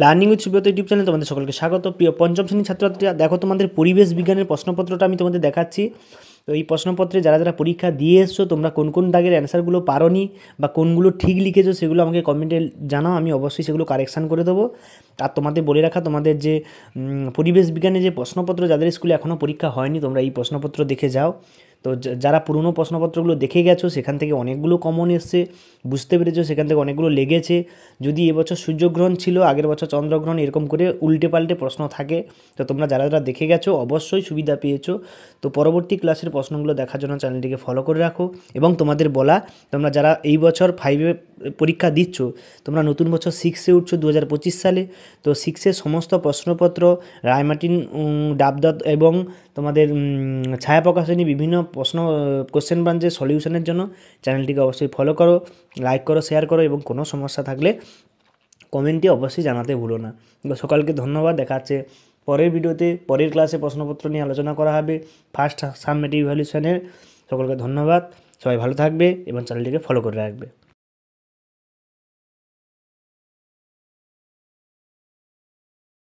Learning with Subrata YouTube চ্যানেলে তোমাদের সকলকে স্বাগত। প্রিয় পঞ্চম শ্রেণীর ছাত্রছাত্রীরা, দেখো তোমাদের পরিবেশ বিজ্ঞানের প্রশ্নপত্রটা আমি তোমাদের দেখাচ্ছি। তো এই প্রশ্নপত্রে যারা যারা পরীক্ষা দিয়ে এসছো, তোমরা কোন কোন দাগের অ্যান্সারগুলো পারোনি বা কোনগুলো ঠিক লিখেছো সেগুলো আমাকে কমেন্টে জানাও, আমি অবশ্যই সেগুলো কারেকশান করে দেবো। আর তোমাদের বলে রাখা, তোমাদের যে পরিবেশ বিজ্ঞানের যে প্রশ্নপত্র যাদের স্কুলে এখনও পরীক্ষা হয়নি, তোমরা এই প্রশ্নপত্র দেখে যাও। তো যারা পুরনো প্রশ্নপত্রগুলো দেখে গেছো সেখান থেকে অনেকগুলো কমন এসছে, বুঝতে পেরেছো, সেখান থেকে অনেকগুলো লেগেছে। যদি এবছর সূর্যগ্রহণ ছিল, আগের বছর চন্দ্রগ্রহণ, এরকম করে উল্টে পাল্টে প্রশ্ন থাকে। তো তোমরা যারা যারা দেখে গেছো অবশ্যই সুবিধা পেয়েছো। তো পরবর্তী ক্লাসের প্রশ্নগুলো দেখার জন্য চ্যানেলটিকে ফলো করে রাখো। এবং তোমাদের বলা, তোমরা যারা এই বছর 5-এ পরীক্ষা দিচ্ছ, তোমরা নতুন বছর 6-এ উঠছো 2025 সালে। তো 6-এর সমস্ত প্রশ্নপত্র, রায়মার্টিন, ডাবদত এবং তোমাদের ছায়া প্রকাশনী বিভিন্ন কোশ্চেন ব্রাঞ্চের সলিউশনের জন্য চ্যানেলটিকে অবশ্যই ফলো করো, লাইক করো, শেয়ার করো এবং কোনো সমস্যা থাকলে কমেন্টে অবশ্যই জানাতে ভুলো না। সকালকে ধন্যবাদ। দেখা যাচ্ছে পরের ভিডিওতে, পরের ক্লাসে প্রশ্নপত্র নিয়ে আলোচনা করা হবে ফার্স্ট সাবমেটিভ ইভ্যালুয়েশনের। সকলকে ধন্যবাদ, সবাই ভালো থাকবে এবং চ্যানেলটিকে ফলো করে রাখবে।